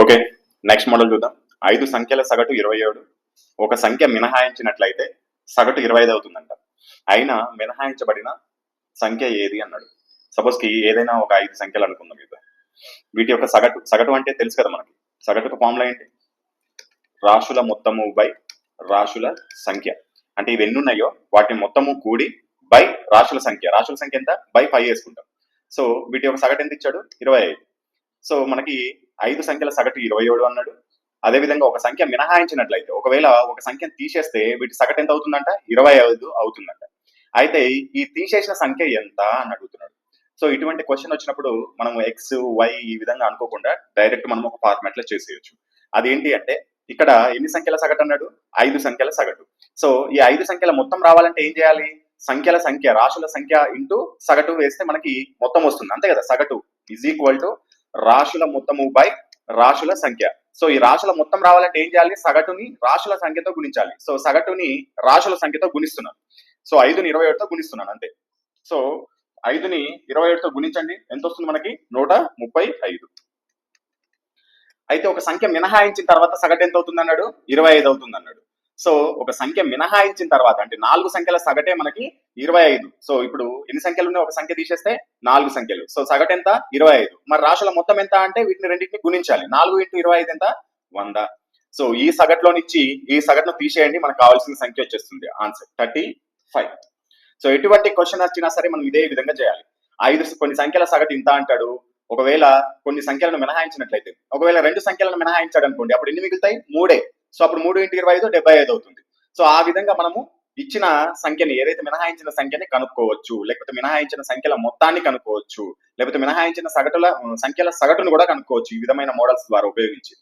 Okay, next model చూద్దాం. 5 సంఖ్యల సగటు 27. ఒక సంఖ్య మినహాయించినట్లయితే సగటు 25 అవుతుందంట. అయినా మినహాయించబడిన సంఖ్య ఏది అన్నాడు. సపోజ్ కి ఏదైనా ఒక 5 సంఖ్యలు అనుకుందాం. వీటి యొక్క సగటు అంటే తెలుసు కదా మనకి. సగటుకు ఫార్ములా ఏంటి? రాశుల మొత్తము బై రాశుల సంఖ్య. అంటే ఇవి ఎన్ని ఉన్నాయో వాటి మొత్తము కూడి బై రాశుల సంఖ్య. రాశుల సంఖ్య ఎంత? బై 5 వేసుకుంటాం. సో వీటి యొక్క సగటు ఎంత ఇచ్చాడు? 25. సో మనకి 5 సంఖ్యల సగటు 27 అన్నాడు. అదేవిధంగా ఒక సంఖ్య మినహాయించినట్లయితే, ఒకవేళ ఒక సంఖ్యను తీసేస్తే వీటి సగటు ఎంత అవుతుందంట? 25 అవుతుందంట. అయితే ఈ తీసేసిన సంఖ్య ఎంత అని అడుగుతున్నాడు. సో ఇటువంటి క్వశ్చన్ వచ్చినప్పుడు మనం ఎక్స్ వై ఈ విధంగా అనుకోకుండా డైరెక్ట్ మనం ఒక ఫార్మాట్ లో చేసేయచ్చు. అదేంటి అంటే, ఇక్కడ ఎన్ని సంఖ్యల సగటు అన్నాడు? 5 సంఖ్యల సగటు. సో ఈ 5 సంఖ్యల మొత్తం రావాలంటే ఏం చేయాలి? సంఖ్యల సంఖ్య, రాశుల సంఖ్య ఇంటూ సగటు వేస్తే మనకి మొత్తం వస్తుంది, అంతే కదా. సగటు ఈజ్ ఈక్వల్ టు రాశుల మొత్తము బై రాశుల సంఖ్య. సో ఈ రాశుల మొత్తం రావాలంటే ఏం చేయాలి? సగటుని రాశుల సంఖ్యతో గుణించాలి. సో సగటుని రాశుల సంఖ్యతో గుణిస్తున్నాను. సో 5ని 27తో గుణిస్తున్నాను, అంతే. సో 5ని 27తో గుణించండి, ఎంత వస్తుంది మనకి? 135. అయితే ఒక సంఖ్య మినహాయించిన తర్వాత సగటు ఎంత అవుతుంది అన్నాడు? 25 అవుతుంది అన్నాడు. సో ఒక సంఖ్య మినహాయించిన తర్వాత అంటే 4 సంఖ్యల సగటే మనకి 25. సో ఇప్పుడు ఎన్ని సంఖ్యలు ఉన్నాయి? ఒక సంఖ్య తీసేస్తే 4 సంఖ్యలు. సో సగటు ఎంత? 25. మరి రాశుల మొత్తం ఎంత అంటే వీటిని రెండింటిని గుణించాలి. 4 × 25 ఎంత? 100. సో ఈ సగటులో నుంచి ఈ సగటును తీసేయండి, మనకు కావాల్సిన సంఖ్య వచ్చేస్తుంది. ఆన్సర్ 35. సో ఎటువంటి క్వశ్చన్ వచ్చినా సరే మనం ఇదే విధంగా చేయాలి. 5 కొన్ని సంఖ్యల సగటు ఇంత అంటాడు. ఒకవేళ కొన్ని సంఖ్యలను మినహాయించినట్లయితే, ఒకవేళ 2 సంఖ్యలను మినహాయించాడు అనుకోండి, అప్పుడు ఎన్ని మిగులుతాయి? 3. సో అప్పుడు 3 × 25 75 అవుతుంది. సో ఆ విధంగా మనము ఇచ్చిన సంఖ్యని, ఏదైతే మినహాయించిన సంఖ్యని కనుక్కోవచ్చు, లేకపోతే మినహాయించిన సంఖ్యల మొత్తాన్ని కనుక్కోవచ్చు, లేకపోతే మినహాయించిన సంఖ్యల సగటును కూడా కనుక్కోవచ్చు ఈ విధమైన మోడల్స్ ద్వారా ఉపయోగించి.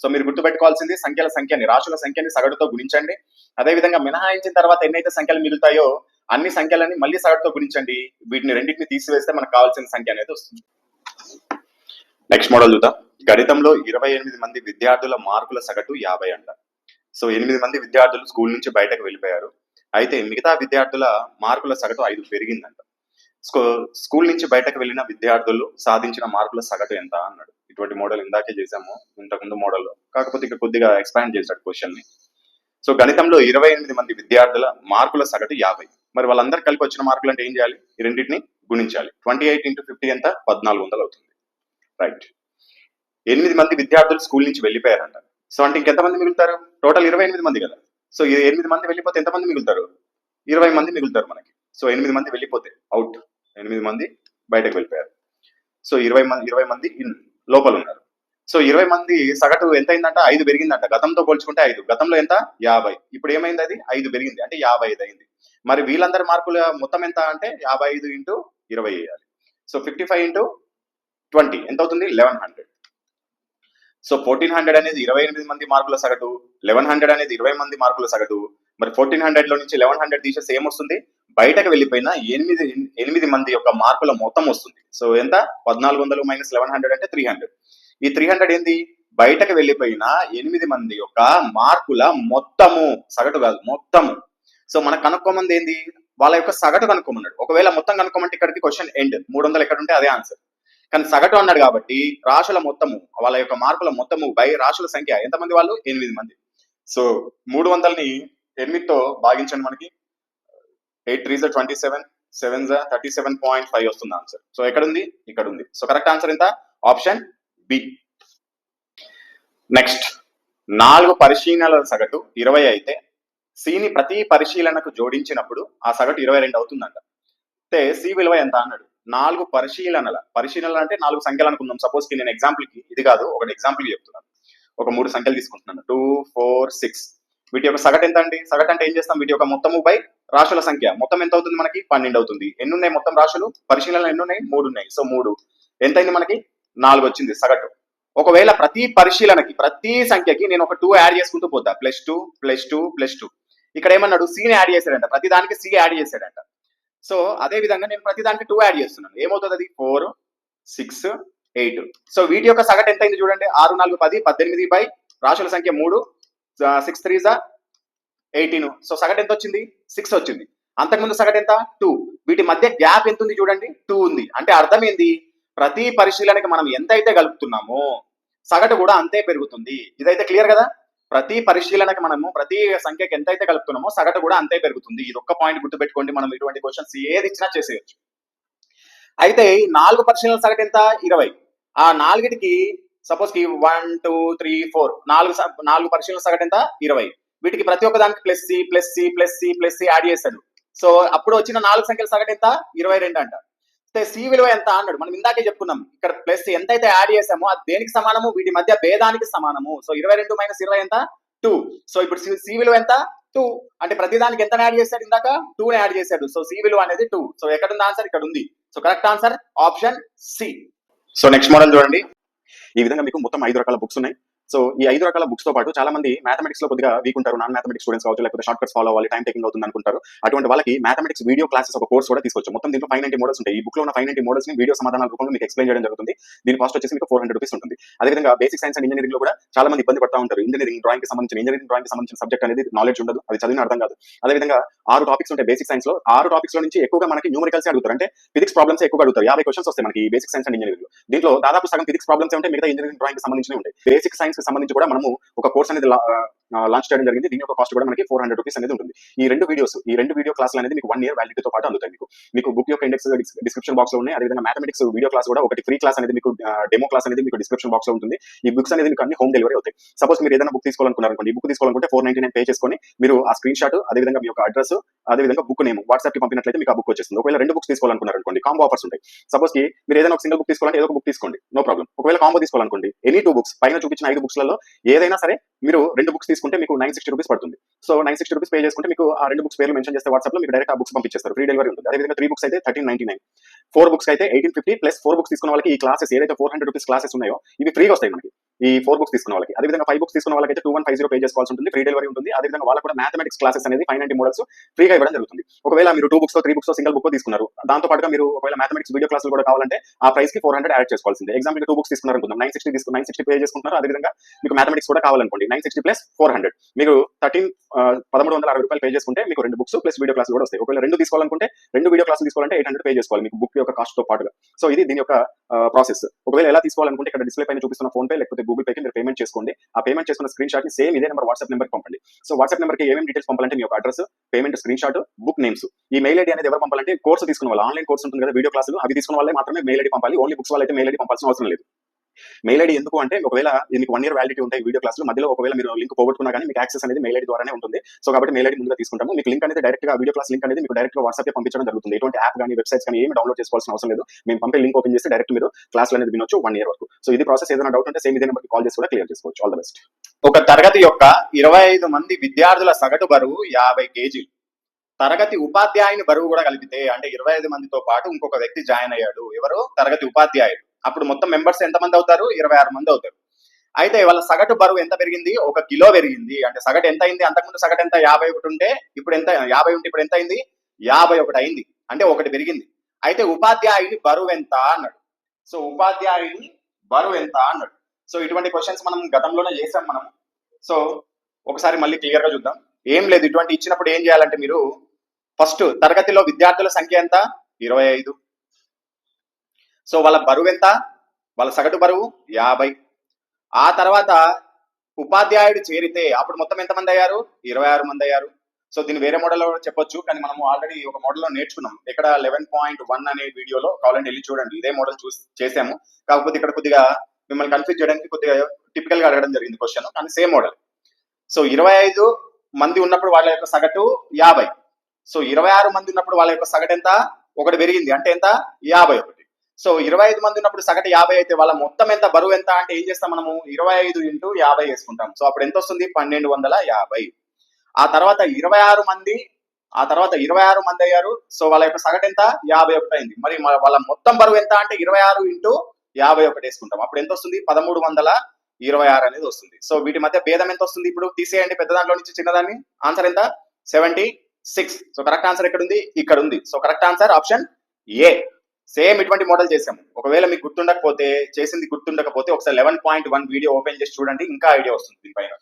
సో మీరు గుర్తుపెట్టుకోవాల్సింది, సంఖ్యల సంఖ్యని, రాశుల సంఖ్యని సగటుతో గుణించండి. అదేవిధంగా మినహాయించిన తర్వాత ఎన్నైతే సంఖ్యలు మిగులుతాయో అన్ని సంఖ్యలని మళ్ళీ సగటుతో గుణించండి. వీటిని రెండింటిని తీసివేస్తే మనకు కావాల్సిన సంఖ్య అనేది వస్తుంది. నెక్స్ట్ మోడల్ చూద్దాం. గణితంలో 28 మంది విద్యార్థుల మార్కుల సగటు 50 అంట. సో 8 మంది విద్యార్థులు స్కూల్ నుంచి బయటకు వెళ్ళిపోయారు. అయితే మిగతా విద్యార్థుల మార్కుల సగటు 5 పెరిగిందంట. స్కూల్ నుంచి బయటకు వెళ్ళిన విద్యార్థులు సాధించిన మార్కుల సగటు ఎంత అన్నాడు. ఇటువంటి మోడల్ ఇందాకే చేసాము ఇంతకుముందు మోడల్లో, కాకపోతే ఇక్కడ కొద్దిగా ఎక్స్పాండ్ చేశాడు క్వశ్చన్ ని. సో గణితంలో 28 మంది విద్యార్థుల మార్కుల సగటు 50. మరి వాళ్ళందరూ కలిపి వచ్చిన మార్కులు అంటే ఏం చేయాలి? ఈ రెండింటిని గుణించాలి. 28 × 50 ఎంత? 1400 అవుతుంది. రైట్. 8 మంది విద్యార్థులు స్కూల్ నుంచి వెళ్ళిపోయారంట. సో అంటే ఇంకెంతమంది మిగులుతారు? టోటల్ 28 మంది కదా. సో 8 మంది వెళ్ళిపోతే ఎంతమంది మిగులుతారు? 20 మంది మిగులుతారు మనకి. సో 8 మంది వెళ్ళిపోతే అవుట్, 8 మంది బయటకు వెళ్ళిపోయారు. సో 20 మంది లోపల ఉన్నారు. సో 20 మంది సగటు ఎంత అయిందంట? 5 పెరిగిందంట. గతంతో పోల్చుకుంటే 5. గతంలో ఎంత? 50. ఇప్పుడు ఏమైంది? అది 5 పెరిగింది, అంటే 55 అయింది. మరి వీళ్ళందరి మార్కుల మొత్తం ఎంత అంటే 55 × 20 వేయాలి. సో 55 × 20 ఎంత అవుతుంది? 1100. సో 1400 అనేది 28 మంది మార్కుల సగటు, 1100 అనేది 20 మంది మార్కుల సగటు. మరి 1400 లో నుంచి 1100 తీసేస్తే ఏమొస్తుంది? బయటకు వెళ్ళిపోయిన 8 మంది యొక్క మార్కుల మొత్తం వస్తుంది. సో ఎంత? 1400 - 1100 అంటే 300. ఈ 300 ఏంది? బయటకు వెళ్ళిపోయిన 8 మంది యొక్క మార్కుల మొత్తము, సగటు కాదు, మొత్తము. సో మనకు కనుక్కోమంది ఏంది? వాళ్ళ యొక్క సగటు కనుక్కోమన్నాడు. ఒకవేళ మొత్తం కనుక్కోమంటే ఇక్కడికి క్వశ్చన్ ఎండ్. 300 ఎక్కడ ఉంటే అదే ఆన్సర్. కానీ సగటు అన్నాడు కాబట్టి రాశుల మొత్తము, వాళ్ళ యొక్క మార్కుల మొత్తము బై రాశుల సంఖ్య. ఎంతమంది వాళ్ళు? 8 మంది. సో 300ని 8తో భాగించండి, మనకి 8 × 3 = 27, 7 = 37.5 వస్తుంది ఆన్సర్. సో ఎక్కడ ఉంది? ఇక్కడ ఉంది. సో కరెక్ట్ ఆన్సర్ ఎంత? Option B. నెక్స్ట్, 4 పరిశీలనల సగటు 20 అయితే సిని ప్రతి పరిశీలనకు జోడించినప్పుడు ఆ సగటు 22 అవుతుందంట. అయితే సి విలువ ఎంత అన్నాడు. 4 పరిశీలనలు అంటే 4 సంఖ్యలు అనుకుందాం. సపోజ్ కి నేను ఎగ్జాంపుల్ కి ఇది కాదు, ఒకటి ఎగ్జాంపుల్ చెప్తున్నాను. ఒక 3 సంఖ్యలు తీసుకుంటున్నాను. 2, 4, 6. వీటి యొక్క సగటు ఎంత అండి? సగటు అంటే ఏం చేస్తాం? వీటి యొక్క మొత్తము బై రాశుల సంఖ్య. మొత్తం ఎంత అవుతుంది మనకి? 12 అవుతుంది. ఎన్ని ఉన్నాయి మొత్తం రాశులు? పరిశీలనలు ఎన్ని ఉన్నాయి? 3 ఉన్నాయి. సో 3 ఎంత అయింది మనకి? 4 వచ్చింది సగటు. ఒకవేళ ప్రతి పరిశీలనకి, ప్రతి సంఖ్యకి నేను ఒక 2 యాడ్ చేసుకుంటూ పోతా. +2, +2, +2. ఇక్కడ ఏమన్నాడు? సిని యాడ్ చేశాడంట. ప్రతి దానికి సి యాడ్ చేశాడంట. సో అదే విధంగా నేను ప్రతి దానికి 2 యాడ్ చేస్తున్నాను. ఏమవుతుంది అది? 4, 6, 8. సో వీటి యొక్క సగటు ఎంత అయింది చూడండి. 6, 4, 10, 18 బై రాశుల సంఖ్య 3, 6, 3 = 18. సో సగటు ఎంత వచ్చింది? 6 వచ్చింది. అంతకుముందు సగటు ఎంత? 2. వీటి మధ్య గ్యాప్ ఎంత ఉంది చూడండి? 2 ఉంది. అంటే అర్థం ఏంది? ప్రతి పరిశీలనకి మనం ఎంత అయితే కలుపుతున్నామో సగటు కూడా అంతే పెరుగుతుంది. ఇదైతే క్లియర్ కదా. ప్రతి పరిశీలనకి మనము ప్రతి సంఖ్యకి ఎంతైతే కలుపుతున్నామో సగటు కూడా అంతే పెరుగుతుంది. ఇది ఒక్క పాయింట్ గుర్తుపెట్టుకోండి. మనం ఇటువంటి క్వశ్చన్స్ ఏది ఇచ్చినా చేసేయచ్చు. అయితే 4 పరిశీలనల సగటు ఎంత? 20. ఆ 4కి సపోజ్ కి 1 2 3 4 4 పరిశీలనల సగటు ఎంత? 20. వీటికి ప్రతి ఒక్క దానికి plus C plus C plus C plus C add చేస్తాడు. సో అప్పుడు వచ్చిన 4 సంఖ్యల సగటు ఎంత? 22 అంట. సి విలువ ఎంత అన్నాడు. మనం ఇందాకే చెప్పుకున్నాం. ఇక్కడ ప్లస్ ఎంతైతే యాడ్ చేసామో అది దేనికి సమానము? వీటి మధ్య భేదానికి సమానము. సో 22 మైనస్ 20 ఎంత? 2. సో ఇప్పుడు సి విలువ ఎంత? 2. అంటే ప్రతి దానికి ఎంత యాడ్ చేశాడు? ఇందాక 2 యాడ్ చేశాడు. సో సి విలువ అనేది 2. సో ఎక్కడ ఉంది ఆన్సర్? ఇక్కడ ఉంది. So correct answer option C. So next model చూడండి. ఈ విధంగా మీకు మొత్తం 5 రకాల బుక్స్ ఉన్నాయి. సో ఈ 5 రకాల బుక్స్ తో పాటు చాలా మంది మ్యాథమెటిక్స్ లో కొద్దిగా వీక్ ఉంటారు. నాన్ మ్యాథమెటిక్స్ స్టూడెంట్స్ కావచ్చు, లేకపోతే షార్ట్ కట్స్ ఫాలో అవ్వాలి, టైం టేకింగ్ అవుతుంది అనుకుంటారు. అటువంటి వాళ్ళకి మ్యాథమెటిక్స్ వీడియో క్లాసెస్ ఒక కోర్స్ కూడా తీసుకోవచ్చు. మొత్తం దీంట్లో 590 మోడల్స్ ఉంటాయి. ఈ బుక్ లో ఉన్న 590 మోడల్స్ ని వీడియో సమాధానాల రూపంలో మీకు ఎక్స్ప్లెయిన్ చేయడం జరుగుతుంది. దీని కాస్ట్ వచ్చేసి మీకు 400 రూపీస్ ఉంటుంది. అదేవిధంగా బేసిక్ సైన్స్ అండ్ ఇంజనీరింగ్ లో కూడా చాలా మంది ఇబ్బంది పడతా ఉంటారు. ఇంజనీరింగ్ డ్రాయింగ్ కి సంబంధించిన సబ్జెక్ట్ అనేది నాలెడ్జ్ ఉండదు, అది చదివిన అర్థం కాదు. అదేవిధంగా 6 టాపిక్స్ ఉంటాయి బేసిక్ సైన్స్ లో. 6 టాపిక్స్ లో నుంచి ఎక్కువగా మనకి న్యూమరికల్స్ అడుగుతారు. అంటే ఫిజిక్స్ ప్రాబ్లమ్స్ ఎక్కువగా అడుగుతారు. 50 క్వశ్చన్స్ వస్తాయి మనకి బేసిక్ సైన్స్ అండ్ ఇంజనీరింగ్ లో. దీంట్లో దాదాపు సగం ఫిజిక్స్ ప్రాబ్లమ్స్ ఉంటే మిగతా ఇంజనీరింగ్ డ్రాయింగ్ కి సంబంధించి ఉంటాయి. బేసిక్ సైన్స్ కి సంబంధించి కూడా మనము ఒక కోర్స్ అనేది లాంచ్ చేయడం జరిగింది. దీని యొక్క కాస్ట్ కూడా మనకి 400 రూపీస్ అనేది ఉంటుంది. ఈ రెండు వీడియో క్లాసులు అనేది మీకు 1 year వ్యాలిడిటీతో పాటు అందుతాయి. మీకు బుక్ యొక్క ఇండెక్స్ డిస్క్రిప్షన్ బాక్స్ లో ఉన్నాయి. అదేవిధంగా మ్యాథమెటిక్స్ వీడియో క్లాస్ కూడా ఒకటి ఫ్రీ క్లాస్ అనేది మీకు డెమో క్లాస్ అనేది మీకు డిస్క్రిప్షన్ బాక్స్ లో ఉంటుంది. ఈ బుక్స్ అనేది మీకు అన్ని హోమ్ డెలివరీ అవుతాయి. సపోజ్ మీరు ఏదైనా బుక్ తీసుకోవాలనుకున్నారనుకోండి, ఈ బుక్ తీసుకోవాలనుకుంటే 499 పే చేసుకొని మీరు ఆ స్క్రీన్ షాట్, అదేవిధంగా మీ యొక్క అడ్రస్, అదేవిధంగా బుక్ నేమ్ వాట్సాప్ కి పంపినట్లయితే మీకు ఆ బుక్ వచ్చేస్తుంది. ఒకవేళ 2 బుక్స్ తీసుకోవాలనుకున్నారనుకోండి, కాంబో ఆఫర్స్ ఉంటాయి. సపోజ్ కి మీరు ఏదైనా ఒక సింగిల్ బుక్ తీసుకోవాలంటే ఏదో ఒక బుక్ తీసుకోండి, నో ప్రాబ్లం. ఒకవేళ కాంబో తీసుకోవాలనుకోండి, ఎనీ 2 బుక్స్ పైన చూపించిన 5 బుక్స్లలో ఏదైనా సరే మీరు 2 బుక్స్ తీసుకుంటే మీకు 960 రూపీస్ పడుతుంది. సో 960 రూపీస్ పే చేసుకుంటే మీకు ఆ 2 బుక్స్ పేర్లు మెన్షన్ చేస్తే వాట్సాప్ లో మీకు డైరెక్ట్ ఆ బుక్స్ పంపించేస్తారు. ఫ్రీ డెలివరీ ఉంటుంది. అదేవిధంగా 3 బుక్స్ అయితే 1399, 4 బుక్స్ అయితే 1850 ప్లస్ 4 బుక్స్ తీసుకున్న వాళ్ళకి ఈ క్లాసెస్ ఏదైతే 400 రూపీస్ క్లాసెస్ ఉన్నాయో ఇవి ఫ్రీగా వస్తాయి మనకి. ఈ 4 బుక్స్ తీసుకున్న వాళ్ళకి. అదేవిధంగా 5 బుక్స్ తీసుకున్న వాళ్ళకి అయితే 2150 పే చేసుకోవాల్సి ఉంటుంది. ఫ్రీ డెలివరీ ఉంటుంది. అదేవిధంగా వాళ్ళకి కూడా మ్యాథమెటిక్స్ క్లాసెస్ అనేది 590 మోడల్స్ ఫ్రీగా ఇవ్వడం జరుగుతుంది. ఒకవేళ మీరు 2 బుక్స్ 3 బుక్స్ సింగిల్ బుక్ తీసుకున్నారు, దాంతో పాటుగా మీరు ఒకవేళ మ్యాథమెటిక్స్ వీడియో క్లాసులు కూడా కావాలంటే ఆ ప్రైస్ కి 400 యాడ్ చేసుకోవాల్సిందే. ఎగ్జాంపుల్ 2 బుక్స్ తీసుకున్నారు అనుకుందాం, 960 పే చేసుకుంటున్నారు. అదేవిధంగా మీకు మ్యాథమెటిక్స్ కూడా కావాలనుకోండి, 960 ప్లస్ 400 మీకు 1360 రూపాయలు పే చేసుకుంటే మీకు 2 బుక్స్ ప్లస్ వీడియో క్లాసులు కూడా వస్తాయి. ఒకవేళ 2 తీసుకోవాలనుకుంటే 2 వీడియో క్లాసులు తీసుకోవాలంటే 800 పే చేసుకోవాలి మీకు బుక్ యొక్క కాస్ట్ తో పాటుగా. సో ఇది దీని యొక్క ప్రాసెస్. ఒకవేళ ఎలా తీసుకోవాలనుకుంటే ఇక్కడ డిస్ప్లే పైన చూపిస్తున్న ఫోన్ పే లేకపోతే గూగుల్ పే కి మీరు పేమెంట్ చేసుకోండి. ఆ పేమెంట్ చేసుకున్న స్క్రీన్ షాట్ ని సేమ్ ఇదే నెంబర్ వాట్సాప్ నెంబర్ పంపండి. సో వాట్సాప్ నెంబర్ కి ఏమేమి డీటెయిల్స్ పంపాలంటే మీ యొక్క address, payment screen shot, book names. ఈ మెయిల్ ఐడి అనేది ఎవరు పంపాలంటే కోర్సు తీసుకున్న వాళ్ళు, ఆన్లైన్ కోర్స్ ఉంటుంది కదా వీడియో క్లాసులు, అవి తీసుకున్న వాళ్ళే మాత్రమే మెయిల్ ఐడి పంపాలి. ఓన్లీ బుక్స్ వాళ్ళైతే మెయిల్ ఐడి పంపాల్సిన అవసరం లేదు. మెయిల్ ఐడి ఎందుకు అంటే ఒకవేళ మీకు 1 year వ్యాలిడిటీ ఉంటాయి వీడియో క్లాసులు, మధ్యలో ఒకవేళ మీరు లింక్ పోగొట్టుకున్నా కానీ మీకు యాక్సెస్ అనేది మెయిల్ ఐడి ద్వారానే ఉంటుంది. సో కాబట్టి మెయిల్ ఐడి ముందుగా తీసుకుంటాము. మీకు లింక్ అనేది డైరెక్ట్ గా వీడియో క్లాస్ లింక్ అనేది మీకు డైరెక్ట్ గా వాట్సాప్ పంపించడం జరుగుతుంది. ఎటువంటి యాప్ కానీ వెబ్సైట్స్ కానీ ఏమి డౌన్లోడ్ చేసుకోవాల్సిన అవసరం లేదు. మేము పంపే లింక్ ఓపెన్ చేసి డైరెక్ట్ మీరు క్లాసులు అనేది వినొచ్చు 1 year వరకు. సో ఇది ప్రాసెస్. ఏదైనా డౌట్ ఉంటే సేమ్ ఇదే నెంబర్కి కాల్ చేసి కూడా క్లియర్ చేసుకోవచ్చు. All the best. ఒక తరగతి యొక్క 25 మంది విద్యార్థుల సగటు బరువు 50 కేజీలు. తరగతి ఉపాధ్యాయుని బరువు కూడా కలిపితే అంటే 25 మందితో పాటు ఇంకొక వ్యక్తి జాయిన్ అయ్యాడు. ఎవరు? తరగతి ఉపాధ్యాయుడు. అప్పుడు మొత్తం మెంబర్స్ ఎంతమంది అవుతారు? 26 మంది అవుతారు. అయితే వాళ్ళ సగటు బరువు ఎంత పెరిగింది? 1 కిలో పెరిగింది. అంటే సగటు ఎంత అయింది? అంతకుముందు సగటు ఎంత? 51 ఉంటే ఇప్పుడు ఎంత? 50 ఉంటే ఇప్పుడు ఎంత అయింది? 51 అయింది. అంటే 1 పెరిగింది. అయితే ఉపాధ్యాయుని బరువు ఎంత అన్నాడు. సో ఉపాధ్యాయుని బరువు ఎంత అన్నాడు. సో ఇటువంటి క్వశ్చన్స్ మనం గతంలోనే చేసాం మనం. సో ఒకసారి మళ్ళీ క్లియర్ గా చూద్దాం. ఏం లేదు, ఇటువంటి ఇచ్చినప్పుడు ఏం చేయాలంటే మీరు ఫస్ట్ తరగతిలో విద్యార్థుల సంఖ్య ఎంత? 25. సో వాళ్ళ బరువు ఎంత? వాళ్ళ సగటు బరువు 50. ఆ తర్వాత ఉపాధ్యాయుడు చేరితే అప్పుడు మొత్తం ఎంతమంది అయ్యారు? 26 మంది అయ్యారు. సో దీన్ని వేరే మోడల్లో చెప్పొచ్చు, కానీ మనము ఆల్రెడీ ఒక మోడల్లో నేర్చుకున్నాం. ఇక్కడ 11.1 అనే వీడియోలో కావాలంటే వెళ్ళి చూడండి, ఇదే మోడల్ చేసాము. కాకపోతే ఇక్కడ కొద్దిగా మిమ్మల్ని కన్ఫ్యూజ్ చేయడానికి కొద్దిగా టిపికల్ గా అడగడం జరిగింది క్వశ్చన్, కానీ సేమ్ మోడల్. సో 25 మంది ఉన్నప్పుడు వాళ్ళ యొక్క సగటు 50. సో 26 మంది ఉన్నప్పుడు వాళ్ళ యొక్క సగటు ఎంత? 1 పెరిగింది. అంటే ఎంత? 51. సో 25 మంది ఉన్నప్పుడు సగటు 50 అయితే వాళ్ళ మొత్తం ఎంత? బరువు ఎంత అంటే ఏం చేస్తాం మనము? 25 into 50 వేసుకుంటాం. సో అప్పుడు ఎంత వస్తుంది? 1250. ఆ తర్వాత 26 మంది అయ్యారు. సో వాళ్ళ యొక్క సగటు ఎంత? 51 అయింది. మరి వాళ్ళ మొత్తం బరువు ఎంత అంటే 26 into 51 వేసుకుంటాం. అప్పుడు ఎంత వస్తుంది? 1326 అనేది వస్తుంది. సో వీటి మధ్య భేదం ఎంత వస్తుంది? ఇప్పుడు తీసేయండి పెద్ద దాంట్లో నుంచి చిన్నదాన్ని. ఆన్సర్ ఎంత? 76. సో కరెక్ట్ ఆన్సర్ ఎక్కడ ఉంది? ఇక్కడ ఉంది. So correct answer option A. Same ఇటువంటి మోడల్ చేసాము. ఒకవేళ మీకు గుర్తుండకపోతే, చేసింది గుర్తుండకపోతే ఒకసారి 11.1 వీడియో ఓపెన్ చేసి చూడండి, ఇంకా ఐడియా వస్తుంది దీనిపైన.